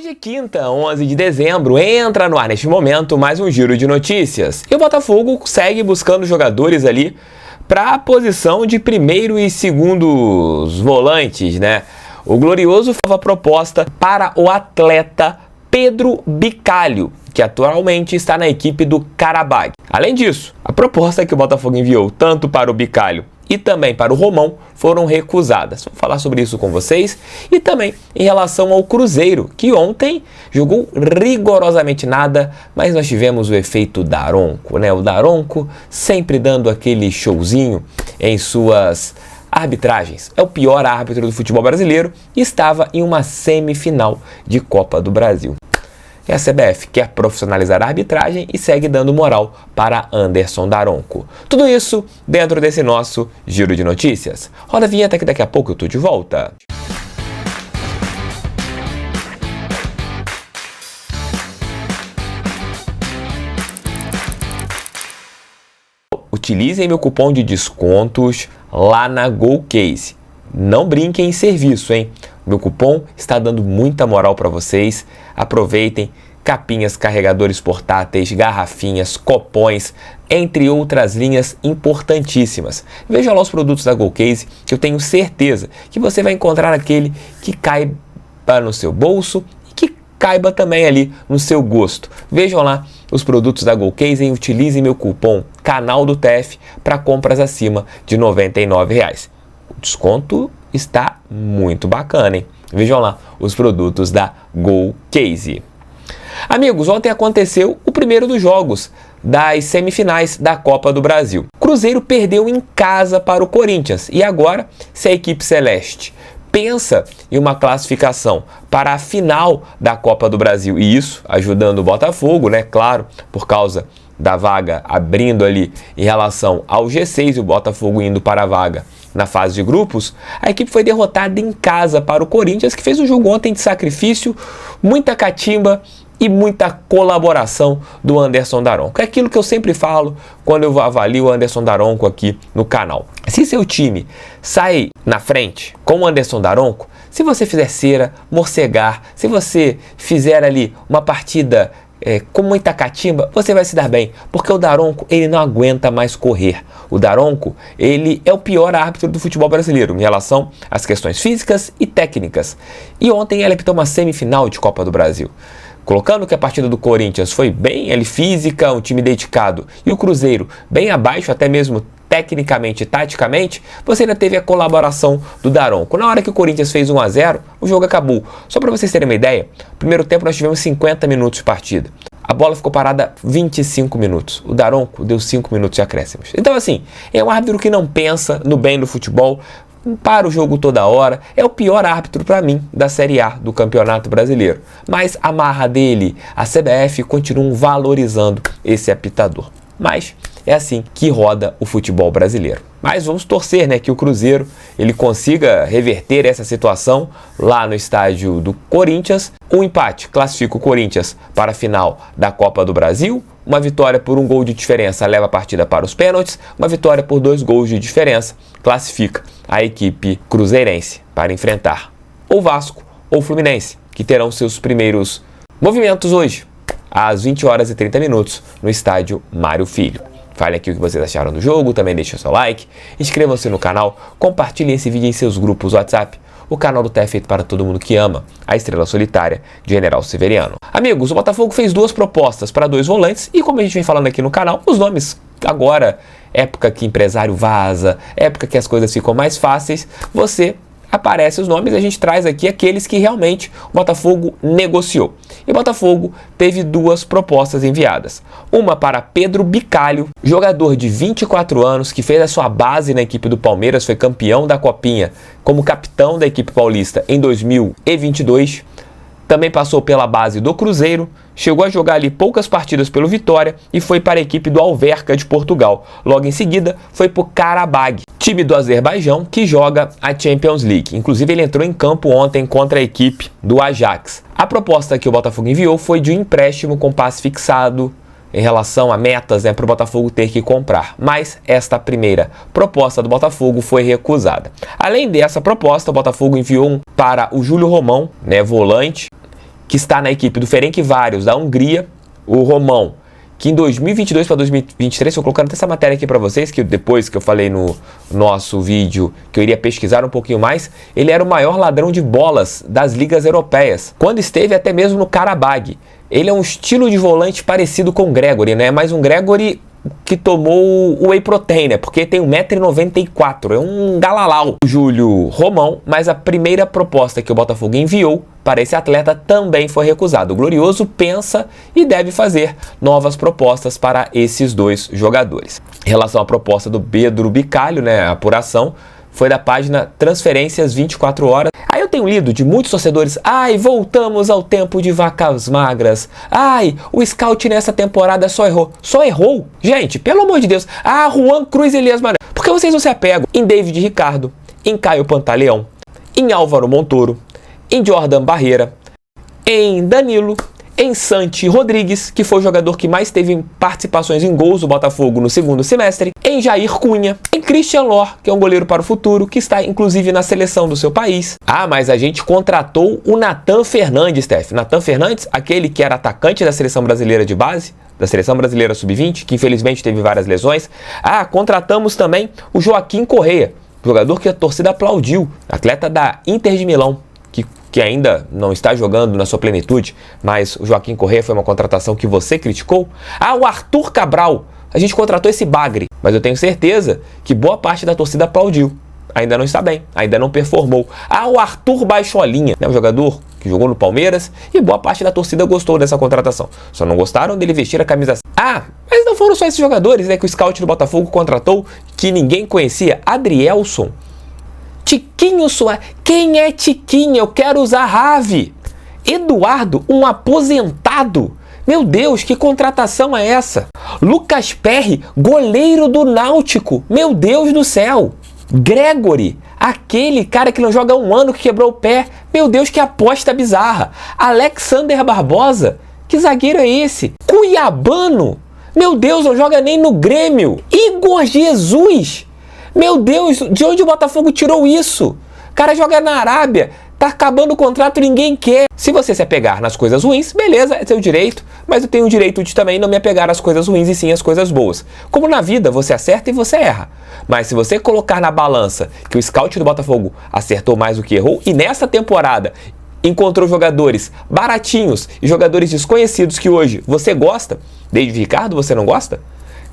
Hoje é quinta, 11 de dezembro, entra no ar neste momento mais um giro de notícias. E o Botafogo segue buscando jogadores ali para a posição de primeiro e segundos volantes, né? O Glorioso fez a proposta para o atleta Pedro Bicalho, que atualmente está na equipe do Qarabag. Além disso, a proposta que o Botafogo enviou tanto para o Bicalho e também para o Romão foram recusadas. Vou falar sobre isso com vocês. E também em relação ao Cruzeiro, que ontem jogou rigorosamente nada, mas nós tivemos o efeito Daronco, né? O Daronco sempre dando aquele showzinho em suas arbitragens. É o pior árbitro do futebol brasileiro e estava em uma semifinal de Copa do Brasil. E a CBF quer profissionalizar a arbitragem e segue dando moral para Anderson Daronco. Tudo isso dentro desse nosso giro de notícias. Roda a vinheta que daqui a pouco eu tô de volta. Utilizem meu cupom de descontos lá na GoCase. Não brinquem em serviço, hein? Meu cupom está dando muita moral para vocês. Aproveitem, capinhas, carregadores portáteis, garrafinhas, copões, entre outras linhas importantíssimas. Veja lá os produtos da GoCase, que eu tenho certeza que você vai encontrar aquele que caiba no seu bolso e que caiba também ali no seu gosto. Vejam lá os produtos da GoCase e utilizem meu cupom Canal do TF para compras acima de R$ 99. O desconto está muito bacana, hein? Vejam lá os produtos da GoCase. Amigos, ontem aconteceu o primeiro dos jogos das semifinais da Copa do Brasil. Cruzeiro perdeu em casa para o Corinthians e agora, se a equipe celeste pensa em uma classificação para a final da Copa do Brasil, e isso ajudando o Botafogo, né? Claro, por causa da vaga abrindo ali em relação ao G6 e o Botafogo indo para a vaga na fase de grupos, a equipe foi derrotada em casa para o Corinthians, que fez um jogo ontem de sacrifício, muita catimba e muita colaboração do Anderson Daronco. É aquilo que eu sempre falo quando eu avalio o Anderson Daronco aqui no canal. Se seu time sai na frente com o Anderson Daronco, se você fizer cera, morcegar, se você fizer ali uma partida com muita catimba, você vai se dar bem, porque o Daronco, ele não aguenta mais correr. O Daronco, ele é o pior árbitro do futebol brasileiro em relação às questões físicas e técnicas. E ontem ele apitou uma semifinal de Copa do Brasil. Colocando que a partida do Corinthians foi bem física, um time dedicado, e o Cruzeiro bem abaixo, até mesmo tecnicamente e taticamente, você ainda teve a colaboração do Daronco. Na hora que o Corinthians fez 1-0, o jogo acabou. Só para vocês terem uma ideia, no primeiro tempo nós tivemos 50 minutos de partida. A bola ficou parada 25 minutos. O Daronco deu 5 minutos de acréscimos. Então assim, é um árbitro que não pensa no bem do futebol, para o jogo toda hora, é o pior árbitro para mim da Série A do Campeonato Brasileiro. Mas a marra dele, a CBF, continuam valorizando esse apitador. Mas é assim que roda o futebol brasileiro. Mas vamos torcer, né, que o Cruzeiro ele consiga reverter essa situação lá no estádio do Corinthians. Um empate classifica o Corinthians para a final da Copa do Brasil. Uma vitória por 1 gol de diferença leva a partida para os pênaltis. Uma vitória por 2 gols de diferença classifica a equipe cruzeirense para enfrentar ou Vasco ou Fluminense, que terão seus primeiros movimentos hoje, às 20 horas e 30 minutos, no estádio Mário Filho. Fale aqui o que vocês acharam do jogo, também deixem seu like, inscrevam-se no canal, compartilhem esse vídeo em seus grupos WhatsApp. O canal do TF é feito para todo mundo que ama a estrela solitária de General Severiano. Amigos, o Botafogo fez 2 propostas para 2 volantes e, como a gente vem falando aqui no canal, os nomes agora, época que empresário vaza, época que as coisas ficam mais fáceis, aparece os nomes e a gente traz aqui aqueles que realmente o Botafogo negociou. E o Botafogo teve 2 propostas enviadas. Uma para Pedro Bicalho, jogador de 24 anos, que fez a sua base na equipe do Palmeiras, foi campeão da Copinha como capitão da equipe paulista em 2022. Também passou pela base do Cruzeiro, chegou a jogar ali poucas partidas pelo Vitória e foi para a equipe do Alverca de Portugal. Logo em seguida, foi para o Qarabag, time do Azerbaijão que joga a Champions League. Inclusive, ele entrou em campo ontem contra a equipe do Ajax. A proposta que o Botafogo enviou foi de um empréstimo com passe fixado em relação a metas, para o Botafogo ter que comprar. Mas esta primeira proposta do Botafogo foi recusada. Além dessa proposta, o Botafogo enviou para o Júlio Romão, volante, que está na equipe do Ferencváros da Hungria, o Romão, que em 2022 para 2023, estou colocando até essa matéria aqui para vocês, que depois que eu falei no nosso vídeo que eu iria pesquisar um pouquinho mais, ele era o maior ladrão de bolas das ligas europeias, quando esteve até mesmo no Karabag. Ele é um estilo de volante parecido com o Gregori, né? Mas um Gregori que tomou o whey protein, né? Porque tem 1,94 m, é um galalau. O Júlio Romão, mas a primeira proposta que o Botafogo enviou para esse atleta também foi recusada. O Glorioso pensa e deve fazer novas propostas para esses dois jogadores. Em relação à proposta do Pedro Bicalho, né? A apuração foi da página Transferências 24 Horas. Aí eu tenho lido de muitos torcedores: ai, voltamos ao tempo de vacas magras. Ai, o scout nessa temporada só errou. Só errou? Gente, pelo amor de Deus. Ah, Juan Cruz Elias Mané. Por que vocês não se apegam em David Ricardo, em Caio Pantaleão, em Álvaro Montoro, em Jordan Barreira, em Danilo, em Santi Rodrigues, que foi o jogador que mais teve participações em gols do Botafogo no segundo semestre, em Jair Cunha, em Christian Lor, que é um goleiro para o futuro, que está inclusive na seleção do seu país. Ah, mas a gente contratou o Nathan Fernandes, Steph. Nathan Fernandes, aquele que era atacante da seleção brasileira de base, da seleção brasileira sub-20, que infelizmente teve várias lesões. Ah, contratamos também o Joaquim Correia, jogador que a torcida aplaudiu, atleta da Inter de Milão, que ainda não está jogando na sua plenitude, mas o Joaquim Correia foi uma contratação que você criticou. Ah, o Arthur Cabral, a gente contratou esse bagre, mas eu tenho certeza que boa parte da torcida aplaudiu. Ainda não está bem, ainda não performou. Ah, o Arthur Baixolinha, né, um jogador que jogou no Palmeiras, e boa parte da torcida gostou dessa contratação. Só não gostaram dele vestir a camisa. Ah, mas não foram só esses jogadores, né, que o scout do Botafogo contratou, que ninguém conhecia. Adrielson, Tiquinho Soares. Quem é Tiquinho? Eu quero usar Rave. Eduardo, um aposentado. Meu Deus, que contratação é essa? Lucas Perry, goleiro do Náutico. Meu Deus do céu. Gregory, aquele cara que não joga há um ano, que quebrou o pé. Meu Deus, que aposta bizarra. Alexander Barbosa, que zagueiro é esse? Cuiabano, meu Deus, não joga nem no Grêmio. Igor Jesus, meu Deus, de onde o Botafogo tirou isso? O cara joga na Arábia, tá acabando o contrato e ninguém quer. Se você se apegar nas coisas ruins, beleza, é seu direito, mas eu tenho o direito de também não me apegar às coisas ruins e sim às coisas boas. Como na vida, você acerta e você erra. Mas se você colocar na balança que o scout do Botafogo acertou mais do que errou, e nessa temporada encontrou jogadores baratinhos e jogadores desconhecidos que hoje você gosta, David Ricardo você não gosta?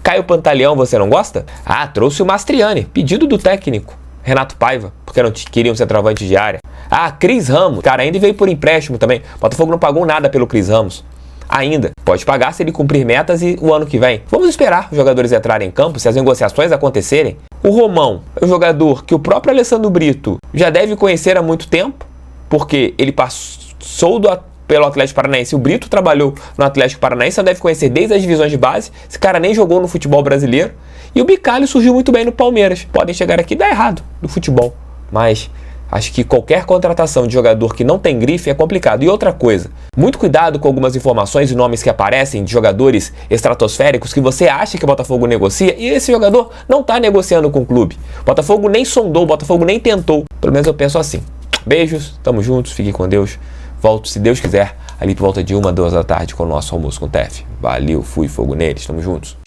Caio Pantaleão você não gosta? Ah, trouxe o Mastriani, pedido do técnico Renato Paiva, porque não queriam um centroavante de área. Ah, Cris Ramos, cara, ainda veio por empréstimo também. O Botafogo não pagou nada pelo Cris Ramos. Ainda. Pode pagar se ele cumprir metas e o ano que vem. Vamos esperar os jogadores entrarem em campo, se as negociações acontecerem. O Romão é um jogador que o próprio Alessandro Brito já deve conhecer há muito tempo, porque ele passou pelo Atlético Paranaense. O Brito trabalhou no Atlético Paranaense, então deve conhecer desde as divisões de base. Esse cara nem jogou no futebol brasileiro. E o Bicalho surgiu muito bem no Palmeiras. Podem chegar aqui e dar errado no futebol, mas acho que qualquer contratação de jogador que não tem grife é complicado. E outra coisa, muito cuidado com algumas informações e nomes que aparecem de jogadores estratosféricos que você acha que o Botafogo negocia e esse jogador não está negociando com o clube. O Botafogo nem sondou, o Botafogo nem tentou. Pelo menos eu penso assim. Beijos, tamo juntos, fiquem com Deus. Volto, se Deus quiser, ali por volta de 1, 2 da tarde com o nosso almoço com o TEF. Valeu, fui, fogo neles, tamo juntos.